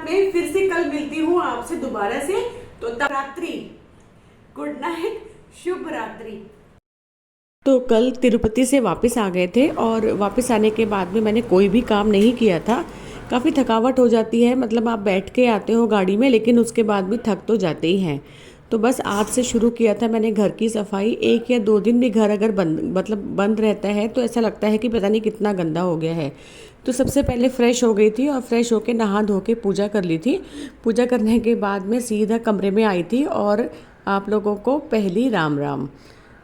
में फिर से कल मिलती हूँ आपसे दोबारा से। तो तब रात्रि, गुड नाइट, शुभ रात्रि। तो कल तिरुपति से वापस आ गए थे और वापस आने के बाद में मैंने कोई भी काम नहीं किया था। काफ़ी थकावट हो जाती है, मतलब आप बैठ के आते हो गाड़ी में लेकिन उसके बाद भी थक तो जाते ही हैं। तो बस आज से शुरू किया था मैंने घर की सफाई। 1 या 2 दिन भी घर अगर बंद रहता है तो ऐसा लगता है कि पता नहीं कितना गंदा हो गया है। तो सबसे पहले फ़्रेश हो गई थी और फ्रेश होके नहा धो के पूजा कर ली थी। पूजा करने के बाद में सीधा कमरे में आई थी और आप लोगों को पहली राम राम।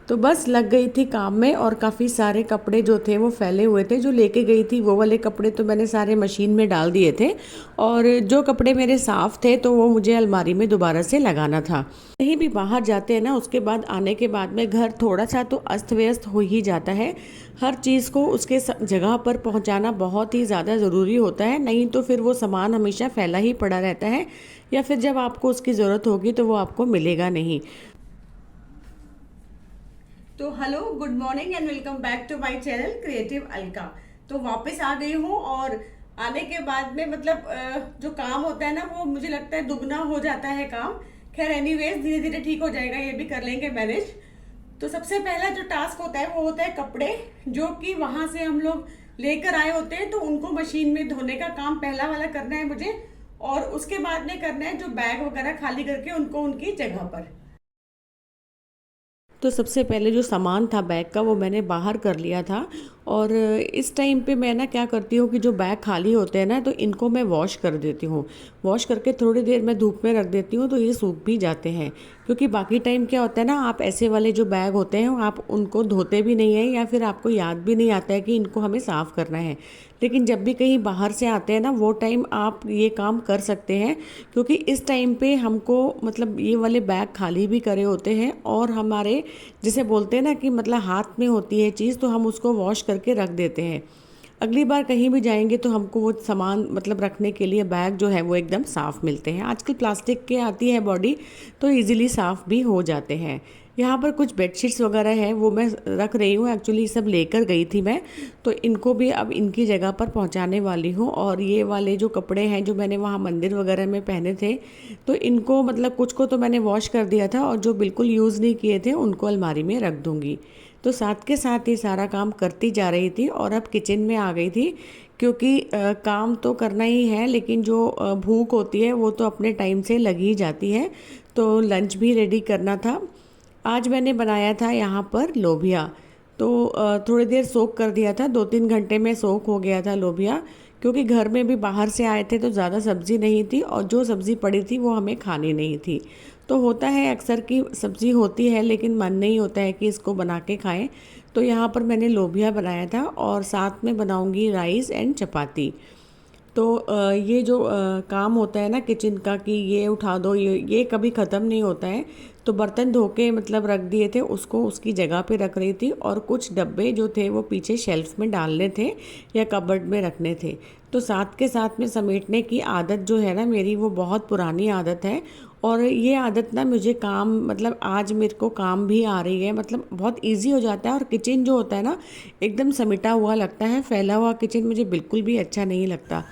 तो बस लग गई थी काम में और काफ़ी सारे कपड़े जो थे वो फैले हुए थे, जो लेके गई थी वो वाले कपड़े तो मैंने सारे मशीन में डाल दिए थे। और जो कपड़े मेरे साफ़ थे तो वो मुझे अलमारी में दोबारा से लगाना था। कहीं भी बाहर जाते हैं ना, उसके बाद आने के बाद में घर थोड़ा सा तो अस्त व्यस्त हो ही जाता है। हर चीज़ को उसके जगह पर पहुंचाना बहुत ही ज़्यादा ज़रूरी होता है, नहीं तो फिर वो सामान हमेशा फैला ही पड़ा रहता है या फिर जब आपको उसकी ज़रूरत होगी तो वो आपको मिलेगा नहीं। तो hello, good morning and welcome back to my channel creative Alka. तो वापस आ गई हूँ और आने के बाद में मतलब जो काम होता है ना वो मुझे लगता है दुगना हो जाता है काम। खैर एनीवेज धीरे धीरे ठीक हो जाएगा, ये भी कर लेंगे मैनेज। तो सबसे पहला जो टास्क होता है वो होता है कपड़े, जो कि वहां से हम लोग लेकर आए होते हैं, तो उनको मशीन में धोने का काम पहला वाला करना है मुझे। और उसके बाद में करना है जो बैग वगैरह खाली करके उनको उनकी जगह पर। तो सबसे पहले जो सामान था बैग का वो मैंने बाहर कर लिया था। और इस टाइम पे मैं ना क्या करती हूँ कि जो बैग खाली होते हैं ना तो इनको मैं वॉश कर देती हूँ। वॉश करके थोड़ी देर मैं धूप में रख देती हूँ तो ये सूख भी जाते हैं। क्योंकि बाकी टाइम क्या होता है ना, आप ऐसे वाले जो बैग होते हैं आप उनको धोते भी नहीं हैं या फिर आपको याद भी नहीं आता है कि इनको हमें साफ़ करना है। लेकिन जब भी कहीं बाहर से आते हैं ना वो टाइम आप ये काम कर सकते हैं, क्योंकि इस टाइम पे हमको मतलब ये वाले बैग खाली भी करे होते हैं और हमारे जिसे बोलते हैं ना कि मतलब हाथ में होती है चीज़, तो हम उसको वॉश करके रख देते हैं। अगली बार कहीं भी जाएंगे तो हमको वो सामान मतलब रखने के लिए बैग जो है वो एकदम साफ़ मिलते हैं। आजकल प्लास्टिक के आती है बॉडी, तो इजीली साफ़ भी हो जाते हैं। यहाँ पर कुछ बेडशीट्स वगैरह हैं वो मैं रख रही हूँ, एक्चुअली सब लेकर गई थी मैं, तो इनको भी अब इनकी जगह पर पहुँचाने वाली हूँ। और ये वाले जो कपड़े हैं जो मैंने वहाँ मंदिर वगैरह में पहने थे तो इनको मतलब कुछ को तो मैंने वॉश कर दिया था और जो बिल्कुल यूज़ नहीं किए थे उनको अलमारी में रख दूँगी। तो साथ के साथ ये सारा काम करती जा रही थी और अब किचन में आ गई थी, क्योंकि काम तो करना ही है लेकिन जो भूख होती है वो तो अपने टाइम से लग ही जाती है। तो लंच भी रेडी करना था। आज मैंने बनाया था यहाँ पर लोबिया। तो थोड़ी देर सोक कर दिया था, 2-3 घंटे में सोक हो गया था लोबिया। क्योंकि घर में भी बाहर से आए थे तो ज़्यादा सब्ज़ी नहीं थी और जो सब्ज़ी पड़ी थी वो हमें खानी नहीं थी। तो होता है अक्सर की सब्ज़ी होती है लेकिन मन नहीं होता है कि इसको बना के खाएं। तो यहाँ पर मैंने लोबिया बनाया था और साथ में बनाऊंगी राइस एंड चपाती। तो ये जो काम होता है ना किचन का कि ये उठा दो, ये कभी ख़त्म नहीं होता है। तो बर्तन धो के मतलब रख दिए थे, उसको उसकी जगह पे रख रही थी और कुछ डब्बे जो थे वो पीछे शेल्फ में डालने थे या कबर्ड में रखने थे। तो साथ के साथ में समेटने की आदत जो है ना मेरी, वो बहुत पुरानी आदत है। और ये आदत ना मुझे काम मतलब आज मेरे को काम भी आ रही है, मतलब बहुत इजी हो जाता है। और किचन जो होता है ना एकदम समेटा हुआ लगता है, फैला हुआ किचन मुझे बिल्कुल भी अच्छा नहीं लगता।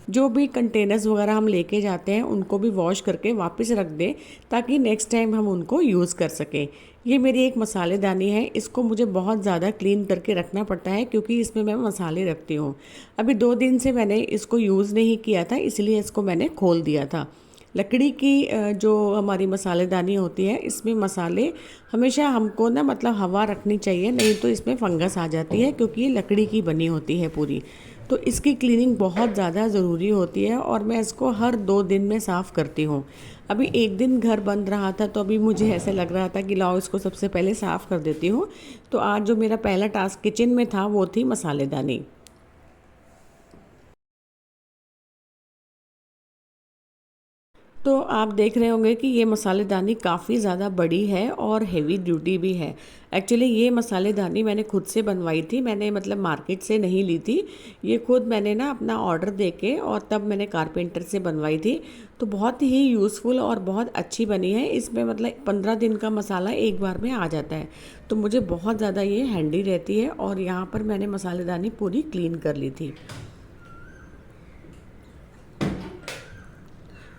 जो भी कंटेनर्स वगैरह हम लेके जाते हैं उनको भी वॉश करके वापस रख दें ताकि नेक्स्ट टाइम हम उनको यूज़ कर सकें। ये मेरी एक मसालेदानी है, इसको मुझे बहुत ज़्यादा क्लीन करके रखना पड़ता है क्योंकि इसमें मैं मसाले रखती हूँ। अभी 2 दिन से मैंने इसको यूज़ नहीं किया था इसलिए इसको मैंने खोल दिया था। लकड़ी की जो हमारी मसालेदानी होती है इसमें मसाले हमेशा हमको ना मतलब हवा रखनी चाहिए, नहीं तो इसमें फंगस आ जाती है क्योंकि ये लकड़ी की बनी होती है पूरी। तो इसकी क्लीनिंग बहुत ज़्यादा ज़रूरी होती है और मैं इसको हर 2 दिन में साफ़ करती हूँ। अभी एक दिन घर बंद रहा था तो अभी मुझे ऐसे लग रहा था कि लाओ इसको सबसे पहले साफ़ कर देती हूँ। तो आज जो मेरा पहला टास्क किचन में था वो थी मसालेदानी। तो आप देख रहे होंगे कि ये मसालेदानी काफ़ी ज़्यादा बड़ी है और हेवी ड्यूटी भी है। एक्चुअली ये मसालेदानी मैंने खुद से बनवाई थी, मैंने मतलब मार्केट से नहीं ली थी। ये खुद मैंने ना अपना ऑर्डर देके और तब मैंने कारपेंटर से बनवाई थी। तो बहुत ही यूज़फुल और बहुत अच्छी बनी है। इसमें मतलब 15 दिन का मसाला एक बार में आ जाता है। तो मुझे बहुत ज़्यादा ये हैंडी रहती है और यहाँ पर मैंने मसालेदानी पूरी क्लीन कर ली थी।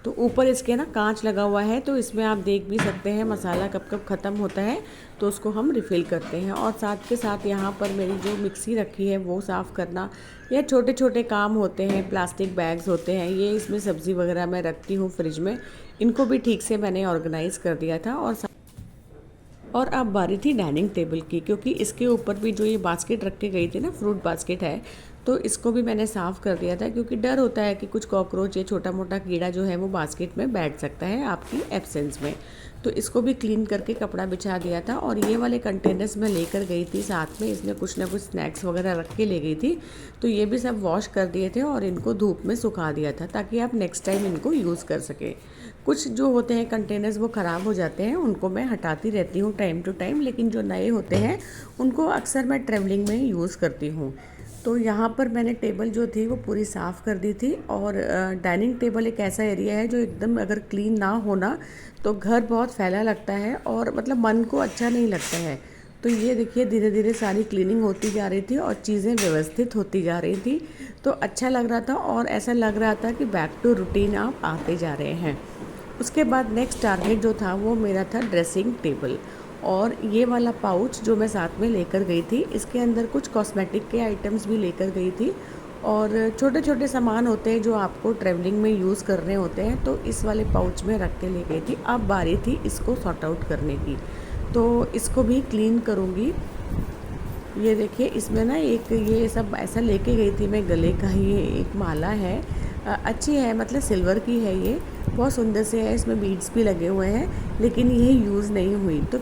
तो ऊपर इसके ना कांच लगा हुआ है, तो इसमें आप देख भी सकते हैं मसाला कब कब ख़त्म होता है तो उसको हम रिफ़िल करते हैं। और साथ के साथ यहाँ पर मेरी जो मिक्सी रखी है वो साफ़ करना, या छोटे छोटे काम होते हैं, प्लास्टिक बैग्स होते हैं, ये इसमें सब्ज़ी वगैरह मैं रखती हूँ फ्रिज में, इनको भी ठीक से मैंने ऑर्गेनाइज़ कर दिया था। और अब बारी थी डाइनिंग टेबल की, क्योंकि इसके ऊपर भी जो ये बास्केट रख के गई थी ना, फ्रूट बास्केट है, तो इसको भी मैंने साफ़ कर दिया था, क्योंकि डर होता है कि कुछ कॉकरोच या छोटा मोटा कीड़ा जो है वो बास्केट में बैठ सकता है आपकी एब्सेंस में। तो इसको भी क्लीन करके कपड़ा बिछा दिया था। और ये वाले कंटेनर्स मैं लेकर गई थी साथ में, इसमें कुछ ना कुछ स्नैक्स वगैरह रख के ले गई थी, तो ये भी सब वॉश कर दिए थे और इनको धूप में सुखा दिया था, ताकि आप नेक्स्ट टाइम इनको यूज़ कर सकें। कुछ जो होते हैं कंटेनर्स वो ख़राब हो जाते हैं, उनको मैं हटाती रहती हूँ टाइम टू टाइम, लेकिन जो नए होते हैं उनको अक्सर मैं ट्रैवलिंग में यूज़ करती हूँ। तो यहाँ पर मैंने टेबल जो थी वो पूरी साफ़ कर दी थी। और डाइनिंग टेबल एक ऐसा एरिया है जो एकदम अगर क्लीन ना होना तो घर बहुत फैला लगता है और मतलब मन को अच्छा नहीं लगता है। तो ये देखिए धीरे धीरे सारी क्लीनिंग होती जा रही थी और चीज़ें व्यवस्थित होती जा रही थी, तो अच्छा लग रहा था और ऐसा लग रहा था कि बैक टू रूटीन आप आते जा रहे हैं। उसके बाद नेक्स्ट टारगेट जो था वो मेरा था ड्रेसिंग टेबल। और ये वाला पाउच जो मैं साथ में लेकर गई थी, इसके अंदर कुछ कॉस्मेटिक के आइटम्स भी लेकर गई थी और छोटे छोटे सामान होते हैं जो आपको ट्रैवलिंग में यूज़ करने होते हैं, तो इस वाले पाउच में रख के ले गई थी। अब बारी थी इसको सॉर्ट आउट करने की, तो इसको भी क्लीन करूँगी। ये देखिए इसमें ना एक ये सब ऐसा लेके गई थी मैं, गले का ये एक माला है, अच्छी है, मतलब सिल्वर की है, ये बहुत सुंदर से है, इसमें बीड्स भी लगे हुए हैं, लेकिन ये यूज़ नहीं हुई। तो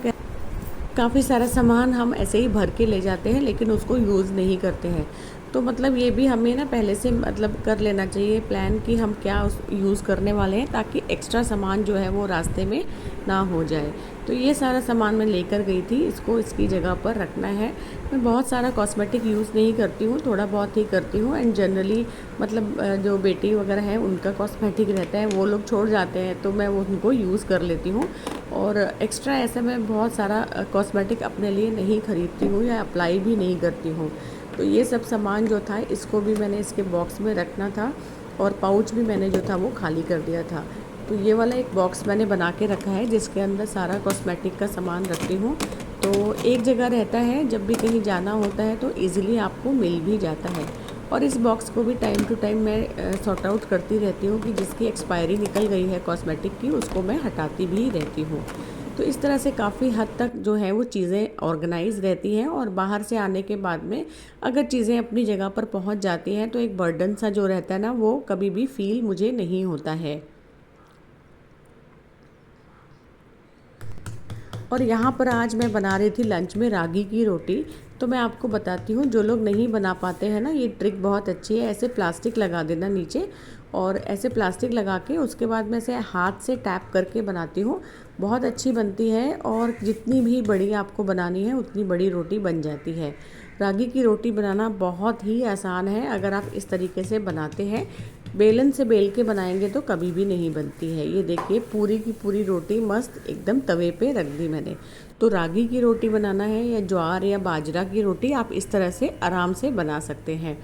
काफ़ी सारा सामान हम ऐसे ही भर के ले जाते हैं लेकिन उसको यूज़ नहीं करते हैं। तो मतलब ये भी हमें ना पहले से मतलब कर लेना चाहिए प्लान कि हम क्या उस यूज़ करने वाले हैं, ताकि एक्स्ट्रा सामान जो है वो रास्ते में ना हो जाए। तो ये सारा सामान मैं लेकर गई थी, इसको इसकी जगह पर रखना है। मैं बहुत सारा कॉस्मेटिक यूज़ नहीं करती हूँ, थोड़ा बहुत ही करती हूँ। एंड जनरली मतलब जो बेटी वगैरह है उनका कॉस्मेटिक रहता है, वो लोग छोड़ जाते हैं तो मैं वो उनको यूज़ कर लेती हूँ। और एक्स्ट्रा ऐसा मैं बहुत सारा कॉस्मेटिक अपने लिए नहीं ख़रीदती हूँ या अप्लाई भी नहीं करती हूँ। तो ये सब सामान जो था इसको भी मैंने इसके बॉक्स में रखना था और पाउच भी मैंने जो था वो खाली कर दिया था। तो ये वाला एक बॉक्स मैंने बना के रखा है जिसके अंदर सारा कॉस्मेटिक का सामान रखती हूँ, तो एक जगह रहता है, जब भी कहीं जाना होता है तो ईज़िली आपको मिल भी जाता है। और इस बॉक्स को भी टाइम टू टाइम मैं सॉर्ट आउट करती रहती हूँ कि जिसकी एक्सपायरी निकल गई है कॉस्मेटिक की, उसको मैं हटाती भी रहती हूँ। तो इस तरह से काफ़ी हद तक जो है वो चीज़ें ऑर्गेनाइज रहती हैं। और बाहर से आने के बाद में अगर चीज़ें अपनी जगह पर पहुँच जाती हैं तो एक बर्डन सा जो रहता है ना, वो कभी भी फ़ील मुझे नहीं होता है। और यहाँ पर आज मैं बना रही थी लंच में रागी की रोटी। तो मैं आपको बताती हूँ, जो लोग नहीं बना पाते हैं ना, ये ट्रिक बहुत अच्छी है। ऐसे प्लास्टिक लगा देना नीचे, और ऐसे प्लास्टिक लगा के उसके बाद मैं इसे हाथ से टैप करके बनाती हूँ, बहुत अच्छी बनती है। और जितनी भी बड़ी आपको बनानी है उतनी बड़ी रोटी बन जाती है। रागी की रोटी बनाना बहुत ही आसान है अगर आप इस तरीके से बनाते हैं। बेलन से बेल के बनाएंगे तो कभी भी नहीं बनती है। ये देखिए पूरी की पूरी रोटी मस्त एकदम तवे पे रख दी मैंने। तो रागी की रोटी बनाना है या ज्वार या बाजरा की रोटी, आप इस तरह से आराम से बना सकते हैं।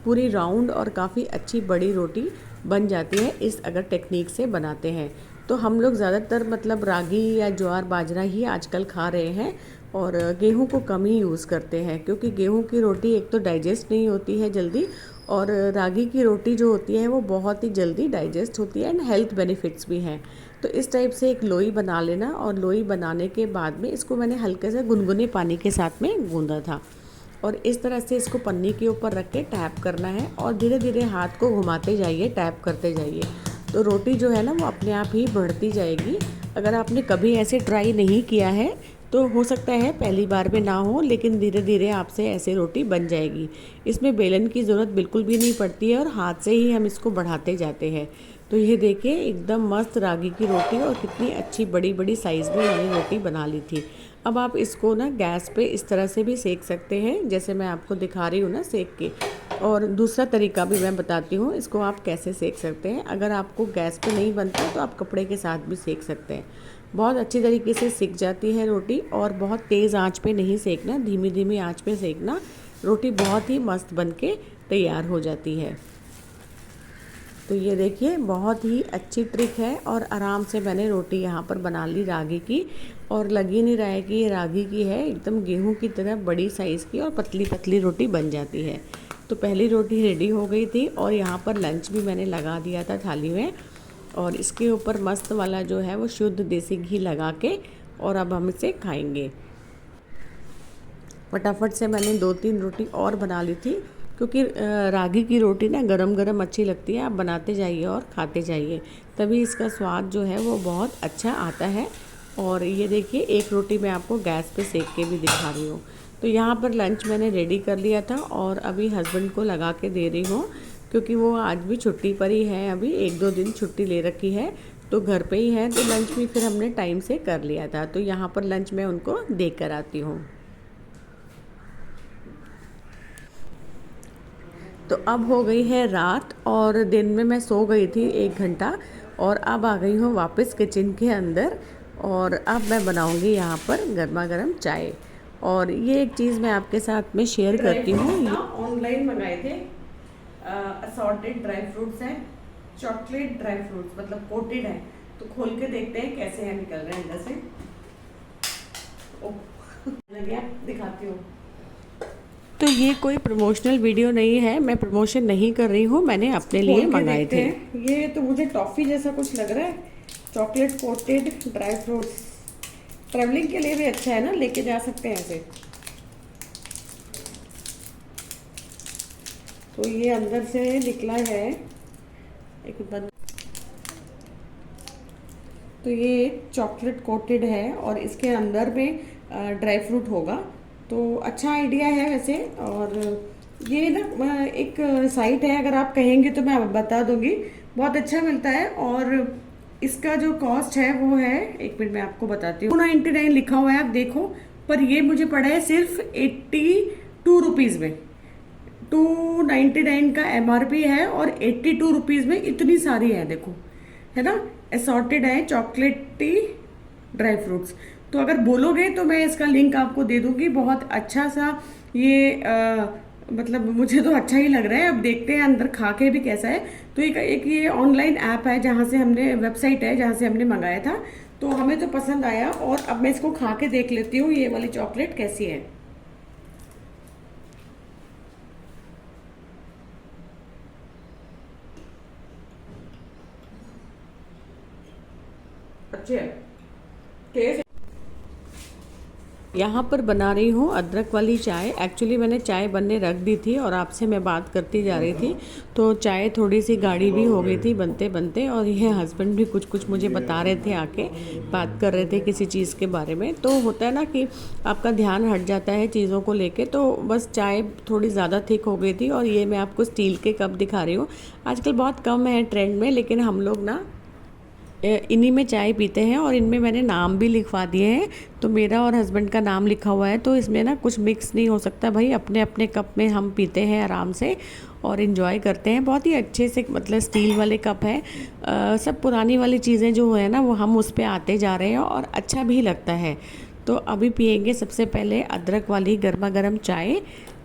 पूरी राउंड और काफ़ी अच्छी बड़ी रोटी बन जाती है इस अगर टेक्निक से बनाते हैं। तो हम लोग ज़्यादातर मतलब रागी या ज्वार बाजरा ही आजकल खा रहे हैं और गेहूं को कम ही यूज़ करते हैं, क्योंकि गेहूं की रोटी एक तो डाइजेस्ट नहीं होती है जल्दी, और रागी की रोटी जो होती है वो बहुत ही जल्दी डाइजेस्ट होती है एंड हेल्थ बेनिफिट्स भी हैं। तो इस टाइप से एक लोई बना लेना, और लोई बनाने के बाद में इसको मैंने हल्के से गुनगुने पानी के साथ में गूंदा था। और इस तरह से इसको पन्नी के ऊपर रख के टैप करना है और धीरे धीरे हाथ को घुमाते जाइए, टैप करते जाइए। तो रोटी जो है ना वो अपने आप ही बढ़ती जाएगी। अगर आपने कभी ऐसे ट्राई नहीं किया है तो हो सकता है पहली बार में ना हो, लेकिन धीरे धीरे आपसे ऐसे रोटी बन जाएगी। इसमें बेलन की ज़रूरत बिल्कुल भी नहीं पड़ती है और हाथ से ही हम इसको बढ़ाते जाते हैं। तो ये देखिए एकदम मस्त रागी की रोटी, और कितनी अच्छी बड़ी बड़ी साइज़ में मैंने रोटी बना ली थी। अब आप इसको ना गैस पे इस तरह से भी सेक सकते हैं जैसे मैं आपको दिखा रही हूँ ना सेक के। और दूसरा तरीका भी मैं बताती हूँ इसको आप कैसे सेक सकते हैं। अगर आपको गैस पे नहीं बनता तो आप कपड़े के साथ भी सेक सकते हैं। बहुत अच्छी तरीके से सिक जाती है रोटी, और बहुत तेज़ आंच पे नहीं सेकना, धीमी धीमी आंच पे सेकना। रोटी बहुत ही मस्त बन के तैयार हो जाती है। तो ये देखिए बहुत ही अच्छी ट्रिक है और आराम से मैंने रोटी यहाँ पर बना ली रागी की, और लगी नहीं रहा है कि ये रागी की है, एकदम गेहूं की तरह बड़ी साइज़ की और पतली पतली रोटी बन जाती है। तो पहली रोटी रेडी हो गई थी और यहाँ पर लंच भी मैंने लगा दिया था थाली में, और इसके ऊपर मस्त वाला जो है वो शुद्ध देसी घी लगा के, और अब हम इसे खाएंगे। फटाफट से मैंने 2-3 रोटी और बना ली थी, क्योंकि रागी की रोटी ना गरम गरम अच्छी लगती है। आप बनाते जाइए और खाते जाइए, तभी इसका स्वाद जो है वो बहुत अच्छा आता है। और ये देखिए एक रोटी मैं आपको गैस पे सेक के भी दिखा रही हूँ। तो यहाँ पर लंच मैंने रेडी कर लिया था और अभी हस्बैंड को लगा के दे रही हूँ, क्योंकि वो आज भी छुट्टी पर ही है, अभी 1-2 दिन छुट्टी ले रखी है, तो घर पे ही है। तो लंच भी फिर हमने टाइम से कर लिया था, तो यहाँ पर लंच मैं उनको दे कर आती हूँ। तो अब हो गई है रात और दिन में मैं सो गई थी 1 घंटा, और अब आ गई हूँ वापस किचन के अंदर, और अब मैं बनाऊँगी यहाँ पर गर्मा गर्म चाय। और ये एक चीज़ मैं आपके साथ में शेयर करती हूँ। ऑनलाइन मंगाए थे, असॉर्टेड ड्राई फ्रूट्स हैं, चॉकलेट ड्राई फ्रूट्स, मतलब कोटेड है। तो खोल के देखते हैं कैसे हैं, निकल रहे हैं अंदर से। लगे दिखाती हूँ। तो ये कोई प्रमोशनल वीडियो नहीं है, मैं प्रमोशन नहीं कर रही हूँ, मैंने अपने लिए मंगाए थे। ये तो मुझे टॉफ़ी जैसा कुछ लग रहा है, chocolate coated dry fruits. Travelling के लिए भी अच्छा है ना, लेके जा सकते हैं ऐसे। तो ये अंदर से निकला है एक बंद। तो ये चॉकलेट कोटेड है और इसके अंदर में ड्राई फ्रूट होगा, तो अच्छा आइडिया है वैसे। और ये ना एक साइट है, अगर आप कहेंगे तो मैं बता दूंगी, बहुत अच्छा मिलता है। और इसका जो कॉस्ट है वो है, 1 मिनट में आपको बताती हूँ, 299 लिखा हुआ है, आप देखो। पर ये मुझे पड़ा है सिर्फ 82 रुपीज़ में। 299 का MRP है और 82 रुपीज़ में इतनी सारी है, देखो, है ना। असॉर्टेड है चॉकलेटी ड्राई फ्रूट्स। तो अगर बोलोगे तो मैं इसका लिंक आपको दे दूंगी। बहुत अच्छा सा ये मतलब मुझे तो अच्छा ही लग रहा है। अब देखते हैं अंदर खा के भी कैसा है। तो एक ये ऑनलाइन ऐप है जहाँ से हमने, वेबसाइट है जहाँ से हमने मंगाया था, तो हमें तो पसंद आया। और अब मैं इसको खा के देख लेती हूँ ये वाली चॉकलेट कैसी है। अच्छी है, टेस्ट। यहाँ पर बना रही हूँ अदरक वाली चाय। एक्चुअली मैंने चाय बनने रख दी थी और आपसे मैं बात करती जा रही थी, तो चाय थोड़ी सी गाढ़ी भी हो गई थी बनते बनते। और ये हस्बैंड भी कुछ कुछ मुझे बता रहे थे, आके बात कर रहे थे किसी चीज़ के बारे में। तो होता है ना कि आपका ध्यान हट जाता है चीज़ों को लेके। तो बस चाय थोड़ी ज़्यादा थिक हो गई थी। और ये मैं आपको स्टील के कप दिखा रही हूँ। आजकल बहुत कम है ट्रेंड में, लेकिन हम लोग ना इन्हीं में चाय पीते हैं। और इनमें मैंने नाम भी लिखवा दिए हैं, तो मेरा और हस्बैंड का नाम लिखा हुआ है। तो इसमें ना कुछ मिक्स नहीं हो सकता भाई, अपने अपने कप में हम पीते हैं आराम से और इन्जॉय करते हैं। बहुत ही अच्छे से, मतलब स्टील वाले कप है। सब पुरानी वाली चीज़ें जो है ना वो हम उस पर आते जा रहे हैं और अच्छा भी लगता है। तो अभी पियेंगे सबसे पहले अदरक वाली गर्मा गर्म चाय।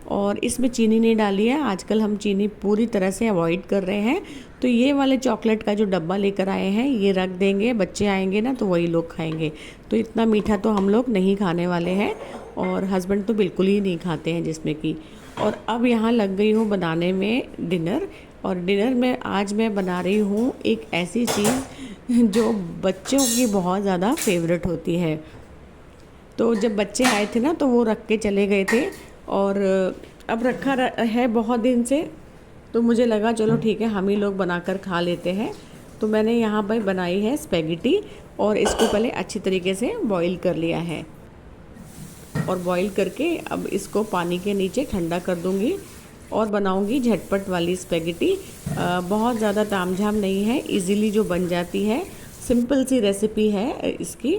और इसमें चीनी नहीं डाली है, आजकल हम चीनी पूरी तरह से अवॉइड कर रहे हैं। तो ये वाले चॉकलेट का जो डब्बा लेकर आए हैं ये रख देंगे, बच्चे आएंगे ना तो वही लोग खाएंगे। तो इतना मीठा तो हम लोग नहीं खाने वाले हैं, और हस्बैंड तो बिल्कुल ही नहीं खाते हैं जिसमें कि। और अब यहाँ लग गई हूँ बनाने में डिनर। और डिनर में आज मैं बना रही हूँ एक ऐसी चीज़ जो बच्चों की बहुत ज़्यादा फेवरेट होती है। तो जब बच्चे आए थे ना तो वो रख के चले गए थे, और अब रखा है बहुत दिन से, तो मुझे लगा चलो ठीक है हम ही लोग बनाकर खा लेते हैं। तो मैंने यहाँ पर बनाई है स्पेगेटी, और इसको पहले अच्छी तरीके से बॉईल कर लिया है। और बॉईल करके अब इसको पानी के नीचे ठंडा कर दूँगी और बनाऊँगी झटपट वाली स्पेगेटी। बहुत ज़्यादा तामझाम नहीं है, इजीली जो बन जाती है, सिंपल सी रेसिपी है इसकी।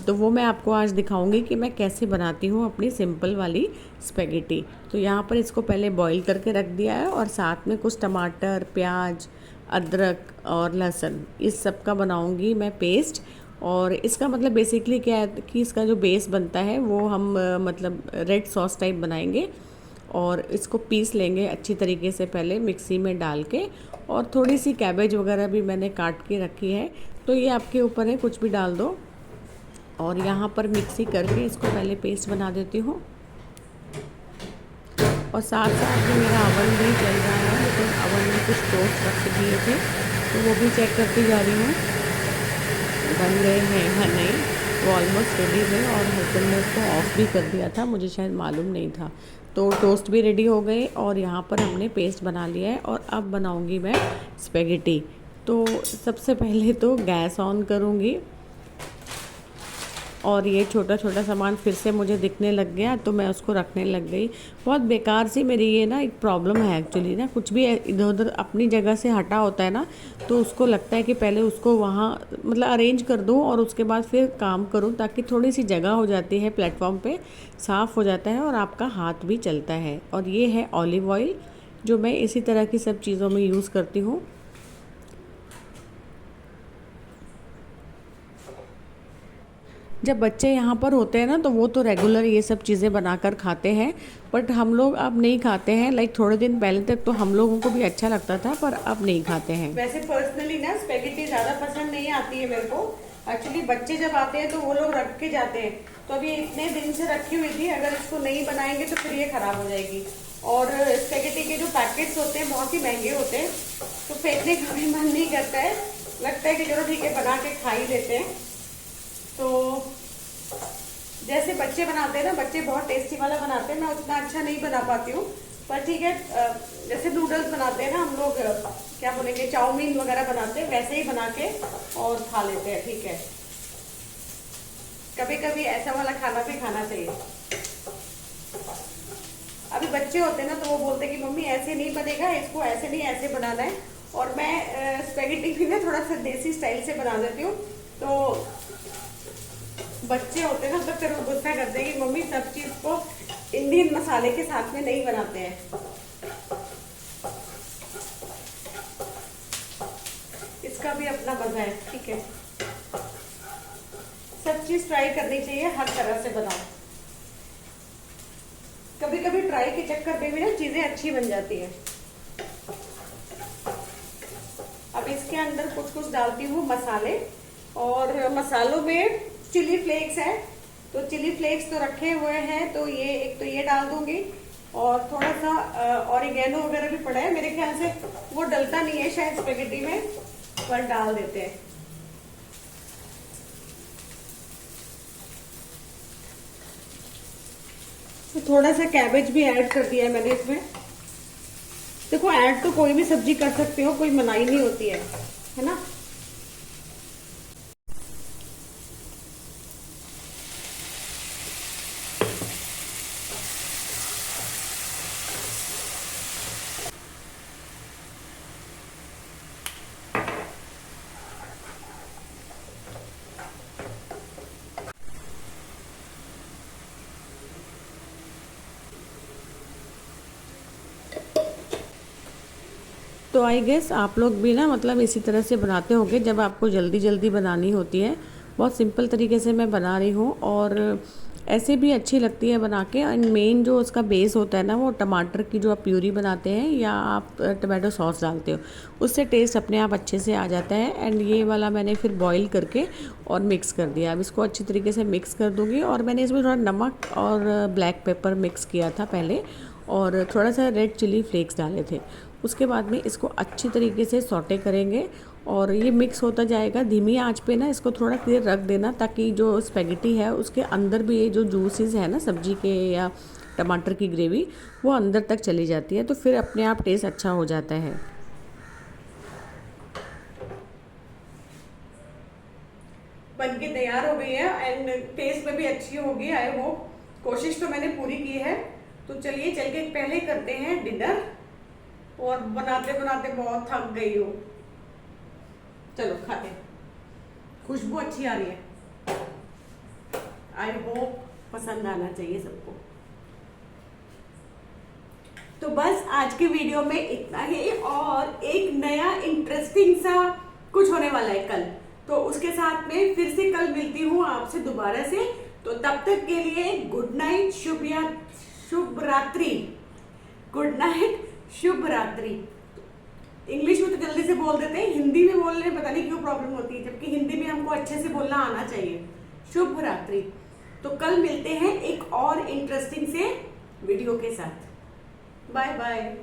तो वो मैं आपको आज दिखाऊंगी कि मैं कैसे बनाती हूँ अपनी सिंपल वाली स्पेगेटी। तो यहाँ पर इसको पहले बॉईल करके रख दिया है, और साथ में कुछ टमाटर, प्याज, अदरक और लहसुन, इस सब का बनाऊंगी मैं पेस्ट। और इसका मतलब बेसिकली क्या है कि इसका जो बेस बनता है वो हम मतलब रेड सॉस टाइप बनाएंगे। और इसको पीस लेंगे अच्छी तरीके से पहले मिक्सी में डाल के। और थोड़ी सी कैबेज वगैरह भी मैंने काट के रखी है, तो ये आपके ऊपर है, कुछ भी डाल दो। और यहाँ पर मिक्सी करके इसको पहले पेस्ट बना देती हूँ। और साथ साथ में मेरा अवन भी चल रहा है, लेकिन अवन में कुछ टोस्ट रख दिए थे तो वो भी चेक करती जा रही हूँ बन गए हैं या नहीं। वो ऑलमोस्ट रेडी है और हस्बैंड ने उसको ऑफ भी कर दिया था, मुझे शायद मालूम नहीं था। तो टोस्ट भी रेडी हो गए और यहाँ पर हमने पेस्ट बना लिया है। और अब बनाऊँगी मैं स्पेगेटी। तो सबसे पहले तो गैस ऑन करूँगी और ये छोटा छोटा सामान फिर से मुझे दिखने लग गया तो मैं उसको रखने लग गई। बहुत बेकार सी मेरी ये ना एक प्रॉब्लम है एक्चुअली ना, कुछ भी इधर उधर अपनी जगह से हटा होता है ना, तो उसको लगता है कि पहले उसको वहाँ मतलब अरेंज कर दूँ और उसके बाद फिर काम करूँ, ताकि थोड़ी सी जगह हो जाती है प्लेटफॉर्म पे, साफ़ हो जाता है और आपका हाथ भी चलता है। और ये है ऑलिव ऑयल, जो मैं इसी तरह की सब चीज़ों में यूज़ करती हूँ। जब बच्चे यहाँ पर होते हैं ना तो वो तो रेगुलर ये सब चीज़ें बनाकर खाते हैं, बट हम लोग अब नहीं खाते हैं। लाइक थोड़े दिन पहले तक तो हम लोगों को भी अच्छा लगता था, पर अब नहीं खाते हैं। वैसे पर्सनली ना स्पेगेटी ज़्यादा पसंद नहीं आती है मेरे को। एक्चुअली बच्चे जब आते हैं तो वो लोग रख के जाते हैं, तो अभी इतने दिन से रखी हुई थी, अगर इसको नहीं बनाएंगे तो फिर ये खराब हो जाएगी। और स्पेगेटी के जो पैकेट्स होते हैं बहुत ही महंगे होते हैं, तो फेंकने का भी मन नहीं करता है, लगता है कि चलो ठीक है बना के खा ही लेते हैं। तो जैसे बच्चे बनाते हैं ना, बच्चे बहुत टेस्टी वाला बनाते हैं, मैं उतना अच्छा नहीं बना पाती हूँ, पर ठीक है। जैसे नूडल्स बनाते हैं ना हम लोग, क्या बोलेंगे, चाउमीन वगैरह बनाते हैं, वैसे ही बना के और खा लेते हैं, ठीक है। कभी कभी ऐसा वाला खाना भी खाना चाहिए। अभी बच्चे होते हैं ना तो वो बोलते हैं कि मम्मी ऐसे नहीं बनेगा, इसको ऐसे नहीं ऐसे बनाना है। और मैं स्पेगेटी भी ना थोड़ा सा देसी स्टाइल से बना देती हूँ, तो बच्चे होते हैं ना तो फिर वो गुस्सा करते हैं कि मम्मी सब चीज को इंडियन मसाले के साथ में नहीं बनाते हैं। इसका भी अपना मजा है, ठीक है। सब चीज ट्राई करनी चाहिए, हर तरह से बनाओ। कभी कभी ट्राई के चक्कर में भी ना चीजें अच्छी बन जाती है। अब इसके अंदर कुछ कुछ डालती हूँ मसाले, और मसालों में चिली फ्लेक्स है, तो चिली फ्लेक्स तो रखे हुए हैं, तो ये एक तो ये डाल दूंगी। और थोड़ा सा ऑरिगेनो वगैरह भी पड़ा है, मेरे ख्याल से वो डलता नहीं है शायद स्पेगेटी में, पर डाल देते हैं। तो थोड़ा सा कैबेज भी ऐड कर दिया है मैंने इसमें। देखो ऐड तो कोई भी सब्जी कर सकते हो, कोई मनाही नहीं होती है ना। तो आई गेस आप लोग भी ना मतलब इसी तरह से बनाते होंगे जब आपको जल्दी जल्दी बनानी होती है। बहुत सिंपल तरीके से मैं बना रही हूँ और ऐसे भी अच्छी लगती है बना के। एंड मेन जो उसका बेस होता है ना, वो टमाटर की जो आप प्यूरी बनाते हैं या आप टमाटो सॉस डालते हो, उससे टेस्ट अपने आप अच्छे से आ जाता है। एंड ये वाला मैंने फिर बॉईल करके और मिक्स कर दिया। अब इसको अच्छी तरीके से मिक्स कर दूँगी। और मैंने इसमें थोड़ा नमक और ब्लैक पेपर मिक्स किया था पहले, और थोड़ा सा रेड चिली फ्लेक्स डाले थे। उसके बाद में इसको अच्छी तरीके से सौटे करेंगे और ये मिक्स होता जाएगा। धीमी आंच पे ना इसको थोड़ा देर रख देना, ताकि जो स्पेगेटी है उसके अंदर भी ये जो जूसेस है ना सब्जी के या टमाटर की ग्रेवी, वो अंदर तक चली जाती है, तो फिर अपने आप टेस्ट अच्छा हो जाता है। बन के तैयार हो गई है एंड टेस्ट में भी अच्छी होगी, आई होप। कोशिश तो मैंने पूरी की है। तो चलिए चल के पहले करते हैं डिनर, और बनाते बनाते बहुत थक गई हो। चलो खाते। खुशबू अच्छी आ रही है, आई होप पसंद आना चाहिए सबको। तो बस आज के वीडियो में इतना ही, और एक नया इंटरेस्टिंग सा कुछ होने वाला है कल, तो उसके साथ में फिर से कल मिलती हूँ आपसे दोबारा से। तो तब तक के लिए गुड नाइट, शुभ रात्रि। गुड नाइट, शुभ रात्रि। इंग्लिश में तो जल्दी से बोल देते हैं, हिंदी में बोलने में पता नहीं क्यों प्रॉब्लम होती है, जबकि हिंदी में हमको अच्छे से बोलना आना चाहिए। शुभ रात्रि। तो कल मिलते हैं एक और इंटरेस्टिंग से वीडियो के साथ। Bye bye.